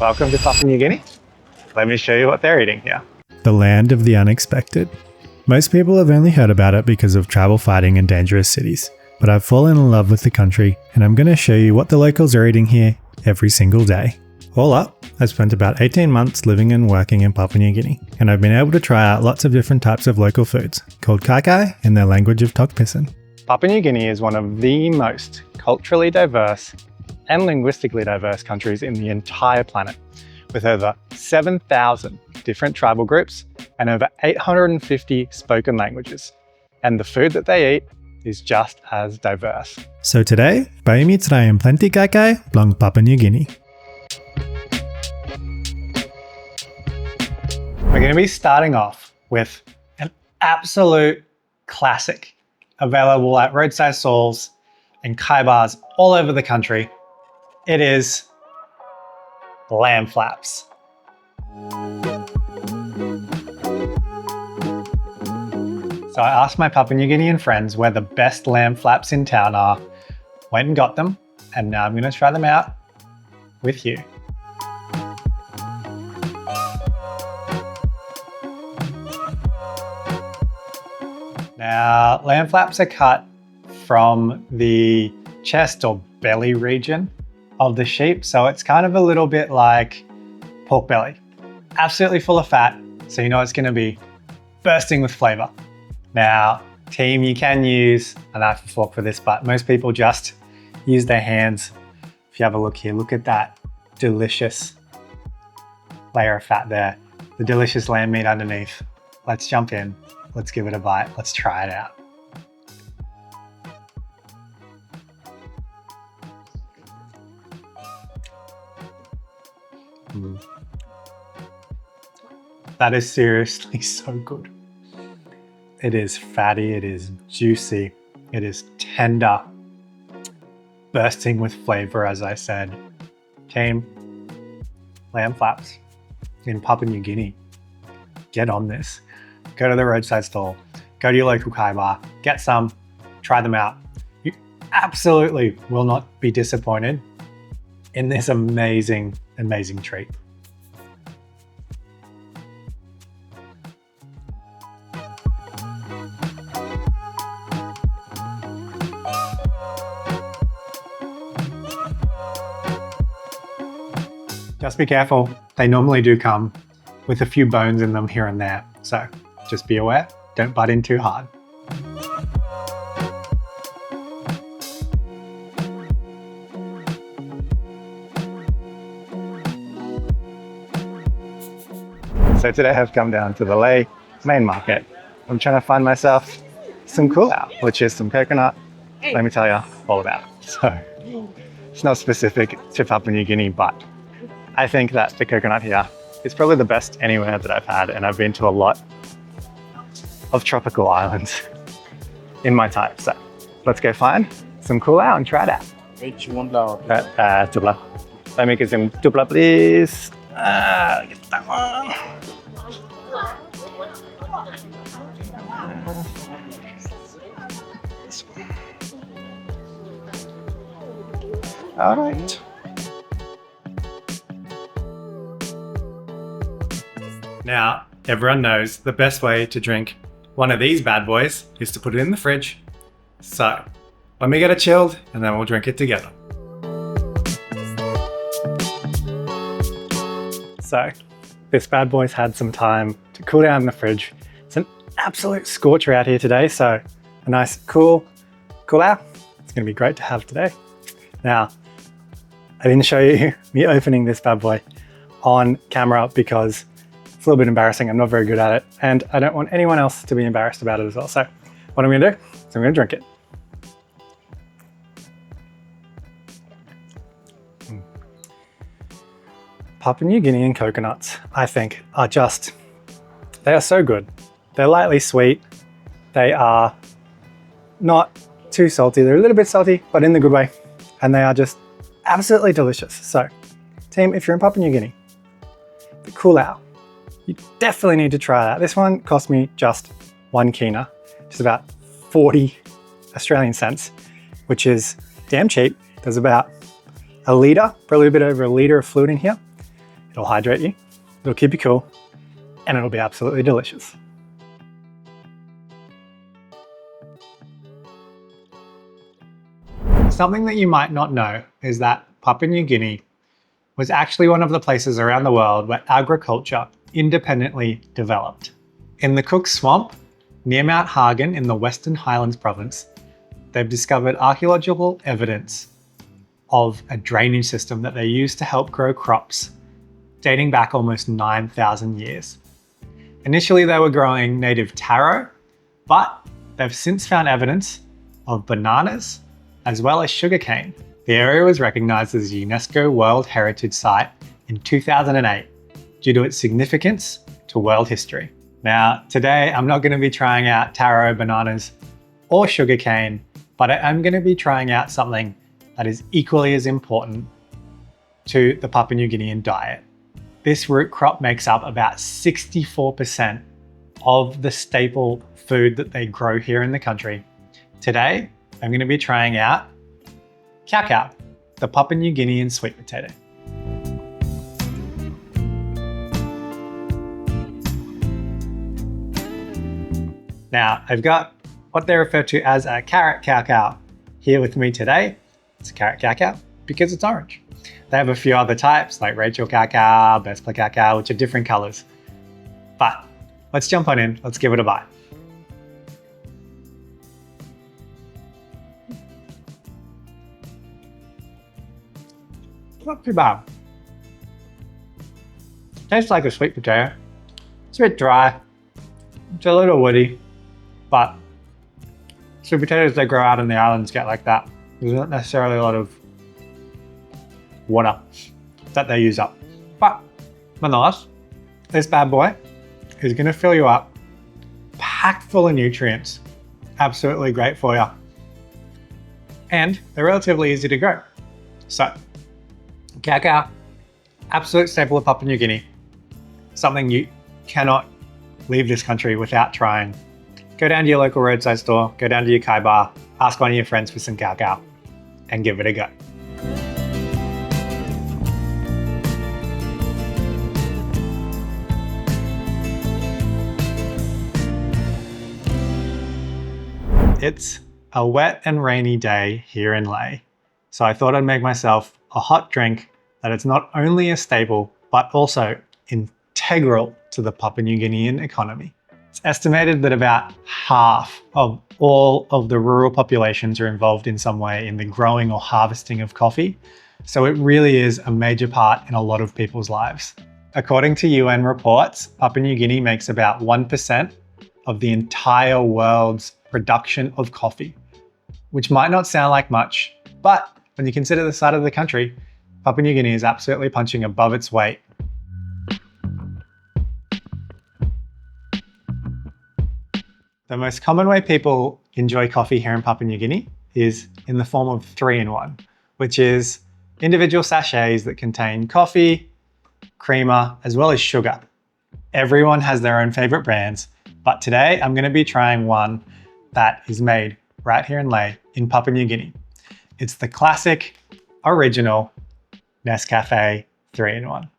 Welcome to Papua New Guinea. Let me show you what they're eating here. The land of the unexpected. Most people have only heard about it because of travel fighting in dangerous cities, but I've fallen in love with the country and I'm going to show you what the locals are eating here every single day. All up, I've spent about 18 months living and working in Papua New Guinea, and I've been able to try out lots of different types of local foods, called kai in their language of Tokpisin. Papua New Guinea is one of the most culturally diverse and linguistically diverse countries in the entire planet, with over 7,000 different tribal groups and over 850 spoken languages. And the food that they eat is just as diverse. So today, Baimi traem plenty kai blang Papua New Guinea. We're going to be starting off with an absolute classic, available at roadside stalls and kai bars all over the country. It is lamb flaps. So I asked my Papua New Guinean friends where the best lamb flaps in town are, went and got them, and now I'm going to try them out with you. Now, lamb flaps are cut from the chest or belly region of the sheep, so it's kind of a little bit like pork belly. Absolutely full of fat, so you know it's going to be bursting with flavor. Now, team, you can use a knife and fork for this, but most people just use their hands. If you have a look here, look at that delicious layer of fat there, the delicious lamb meat underneath. Let's jump in. Let's give it a bite. Let's try it out. That is seriously so good. It is fatty, it is juicy, it is tender, bursting with flavor, as I said. Team, lamb flaps in Papua New Guinea. Get on this. Go to the roadside stall, go to your local kai bar, get some, try them out. You absolutely will not be disappointed in this amazing, amazing treat. Just be careful, they normally do come with a few bones in them here and there, so just be aware, don't bite in too hard. So today I've come down to the Leh main market. I'm trying to find myself some Kulau, which is some coconut. Let me tell you all about it. So it's not specific to Papua New Guinea, but I think that the coconut here is probably the best anywhere that I've had, and I've been to a lot of tropical islands in my time. So let's go find some Kulau and try it out. Which one now? Tubla. Let me get some tubla, please. Get that one. All right. Now, everyone knows the best way to drink one of these bad boys is to put it in the fridge. So, let me get it chilled and then we'll drink it together. So, this bad boy's had some time to cool down in the fridge. It's an absolute scorcher out here today, so a nice cool out. It's gonna be great to have today. Now, I didn't show you me opening this bad boy on camera because it's a little bit embarrassing. I'm not very good at it, and I don't want anyone else to be embarrassed about it as well. So what I'm gonna do is I'm gonna drink it. Papua New Guinean coconuts, I think, are they are so good. They're lightly sweet. They are not too salty. They're a little bit salty, but in the good way. And they are just absolutely delicious. So team, if you're in Papua New Guinea, the Kulau, you definitely need to try that. This one cost me just 1 kina, which is about 40 Australian cents, which is damn cheap. There's about a litre, probably a bit over a litre of fluid in here. It'll hydrate you, it'll keep you cool, and it'll be absolutely delicious. Something that you might not know is that Papua New Guinea was actually one of the places around the world where agriculture independently developed. In the Cook Swamp, near Mount Hagen in the Western Highlands province, they've discovered archaeological evidence of a drainage system that they used to help grow crops, dating back almost 9,000 years. Initially, they were growing native taro, but they've since found evidence of bananas as well as sugarcane. The area was recognized as a UNESCO World Heritage Site in 2008 due to its significance to world history. Now, today I'm not going to be trying out taro, bananas, or sugarcane, but I am going to be trying out something that is equally as important to the Papua New Guinean diet. This root crop makes up about 64% of the staple food that they grow here in the country. Today, I'm going to be trying out Kakaruk, the Papua New Guinean sweet potato. Now, I've got what they refer to as a carrot cacao here with me today. It's a carrot cacao because it's orange. They have a few other types like Rachel cacao, Bespla cacao, which are different colors. But let's jump on in, let's give it a bite. Not too bad. Tastes like a sweet potato. It's a bit dry. It's a little woody, but sweet potatoes they grow out in the islands get like that. There's not necessarily a lot of water that they use up. But nonetheless, this bad boy is going to fill you up, packed full of nutrients. Absolutely great for you. And they're relatively easy to grow. So, cacao, absolute staple of Papua New Guinea. Something you cannot leave this country without trying. Go down to your local roadside store, go down to your kai bar, ask one of your friends for some cacao, and give it a go. It's a wet and rainy day here in Lae, so I thought I'd make myself a hot drink that is not only a staple, but also integral to the Papua New Guinean economy. It's estimated that about half of all of the rural populations are involved in some way in the growing or harvesting of coffee, so it really is a major part in a lot of people's lives. According to UN reports, Papua New Guinea makes about 1% of the entire world's production of coffee, which might not sound like much, but when you consider the size of the country, Papua New Guinea is absolutely punching above its weight. The most common way people enjoy coffee here in Papua New Guinea is in the form of 3-in-1, which is individual sachets that contain coffee, creamer, as well as sugar. Everyone has their own favorite brands, but today I'm going to be trying one that is made right here in Lae in Papua New Guinea. It's the classic, original Nescafe 3-in-1.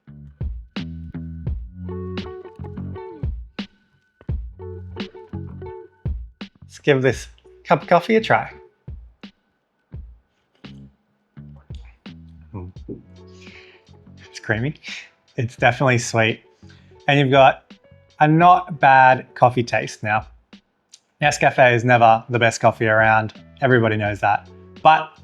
Let's give this cup of coffee a try. It's creamy. It's definitely sweet. And you've got a not bad coffee taste now. Nescafe is never the best coffee around. Everybody knows that. But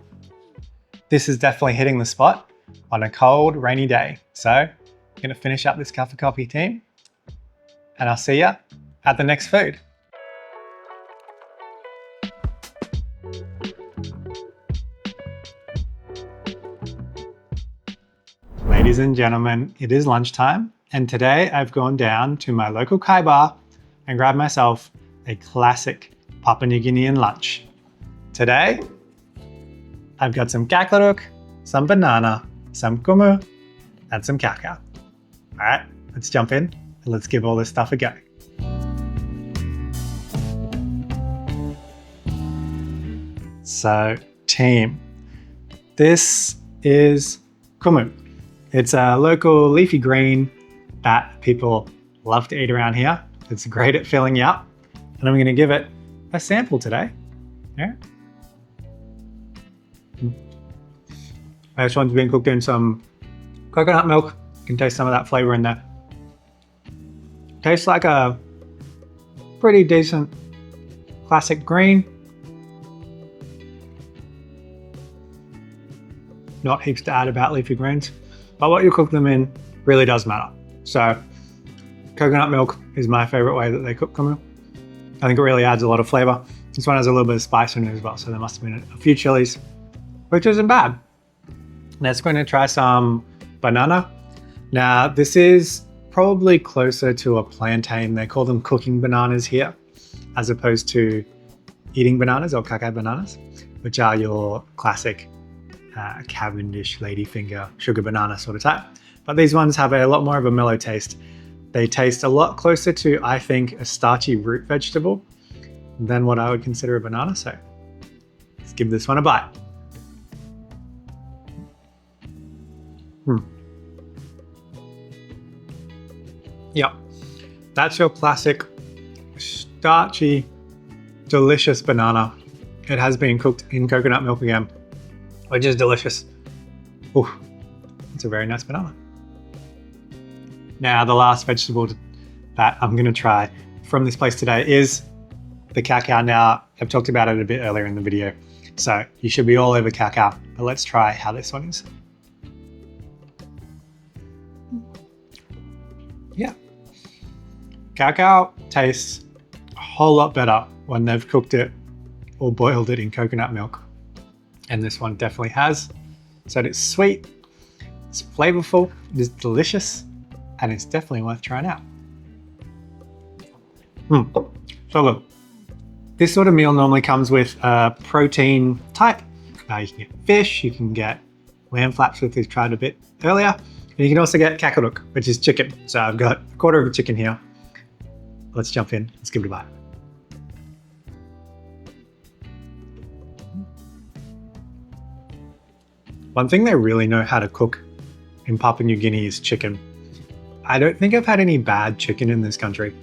this is definitely hitting the spot on a cold, rainy day. So I'm going to finish up this cup of coffee, team, and I'll see you at the next food. Ladies and gentlemen, it is lunchtime, and today I've gone down to my local kai bar and grabbed myself a classic Papua New Guinean lunch. Today, I've got some kakaruk, some banana, some kumu, and some cacao. All right, let's jump in and let's give all this stuff a go. So, team, this is kumu. It's a local leafy green that people love to eat around here. It's great at filling you up. And I'm going to give it a sample today. Yeah. This one's been cooked in some coconut milk. You can taste some of that flavor in there. Tastes like a pretty decent classic green. Not heaps to add about leafy greens, but what you cook them in really does matter. So coconut milk is my favorite way that they cook kumu. I think it really adds a lot of flavor. This one has a little bit of spice in it as well, so there must have been a few chilies, which isn't bad. Next, we're going to try some banana. Now, this is probably closer to a plantain. They call them cooking bananas here, as opposed to eating bananas or kakai bananas, which are your classic Cavendish, ladyfinger, sugar banana sort of type. But these ones have a lot more of a mellow taste. They taste a lot closer to, I think, a starchy root vegetable than what I would consider a banana. So let's give this one a bite. Yep, that's your classic starchy, delicious banana. It has been cooked in coconut milk again, which is delicious. Ooh, it's a very nice banana. Now, the last vegetable that I'm going to try from this place today is the cacao. Now, I've talked about it a bit earlier in the video, so you should be all over cacao, but let's try how this one is. Yeah, cacao tastes a whole lot better when they've cooked it or boiled it in coconut milk. And this one definitely has. So it's sweet, it's flavorful, it is delicious, and it's definitely worth trying out. So good. This sort of meal normally comes with a protein type. You can get fish, you can get lamb flaps, which we've tried a bit earlier, and you can also get kakaruk, which is chicken. So I've got a quarter of a chicken here. Let's jump in, let's give it a bite. One thing they really know how to cook in Papua New Guinea is chicken. I don't think I've had any bad chicken in this country.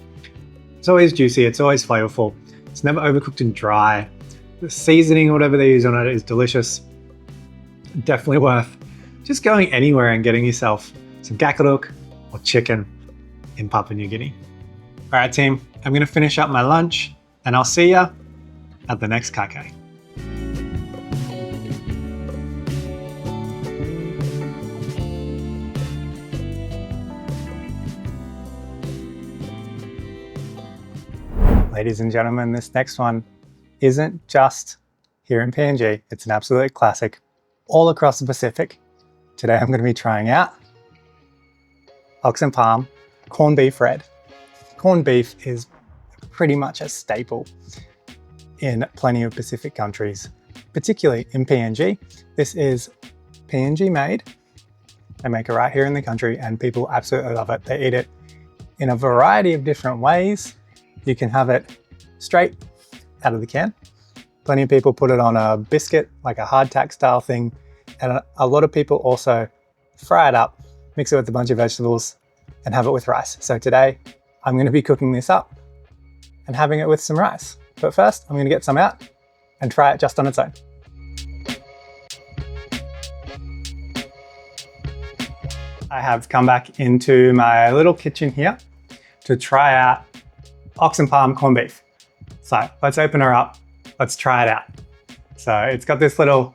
It's always juicy, it's always flavorful. It's never overcooked and dry. The seasoning or whatever they use on it is delicious. Definitely worth just going anywhere and getting yourself some kakaruk or chicken in Papua New Guinea. All right, team, I'm gonna finish up my lunch and I'll see ya at the next kakai. Ladies and gentlemen, this next one isn't just here in PNG, it's an absolute classic all across the Pacific. Today I'm going to be trying out ox and palm corned beef red. Corned beef is pretty much a staple in plenty of Pacific countries, particularly in PNG. This is PNG made. They make it right here in the country and people absolutely love it. They eat it in a variety of different ways. You can have it straight out of the can. Plenty of people put it on a biscuit, like a hardtack style thing. And a lot of people also fry it up, mix it with a bunch of vegetables and have it with rice. So today I'm going to be cooking this up and having it with some rice. But first I'm going to get some out and try it just on its own. I have come back into my little kitchen here to try out ox and palm corned beef. So let's open her up, let's try it out. So it's got this little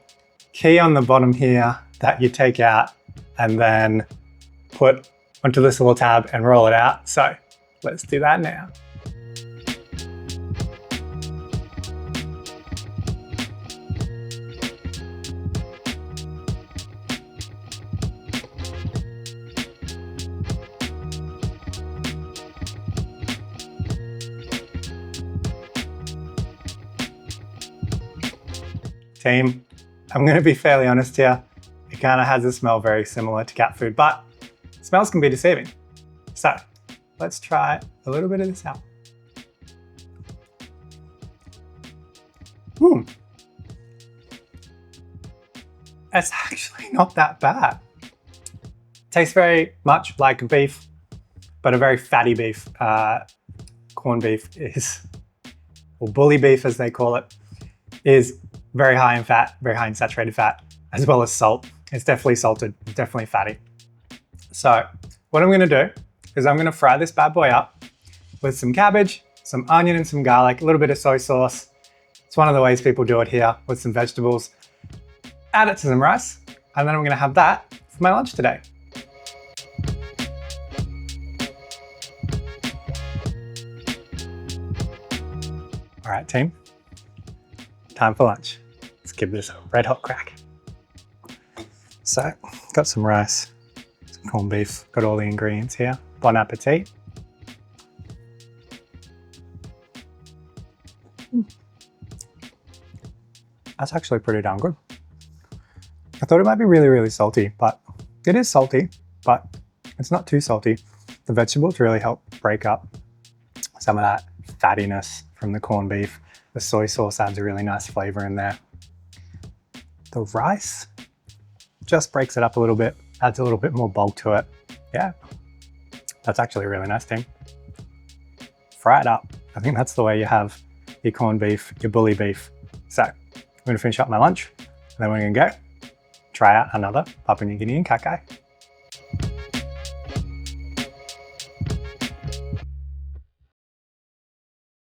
key on the bottom here that you take out and then put onto this little tab and roll it out. So let's do that now. Team, I'm going to be fairly honest here. It kind of has a smell very similar to cat food, but smells can be deceiving. So let's try a little bit of this out. It's actually not that bad. Tastes very much like beef, but a very fatty beef. Corned beef is, or bully beef as they call it, is very high in fat, very high in saturated fat, as well as salt. It's definitely salted, definitely fatty. So what I'm gonna do is I'm gonna fry this bad boy up with some cabbage, some onion and some garlic, a little bit of soy sauce. It's one of the ways people do it here with some vegetables. Add it to some rice, and then I'm gonna have that for my lunch today. All right, team, time for lunch. Let's give this a red hot crack. So, got some rice, some corned beef, got all the ingredients here. Bon appetit. That's actually pretty darn good. I thought it might be really, really salty, but it is salty, but it's not too salty. The vegetables really help break up some of that fattiness from the corned beef. The soy sauce adds a really nice flavor in there. The rice just breaks it up a little bit, adds a little bit more bulk to it. Yeah, that's actually really nice, team. Fry it up. I think that's the way you have your corned beef, your bully beef. So I'm gonna finish up my lunch, and then we're gonna go try out another Papua New Guinea and Kakai.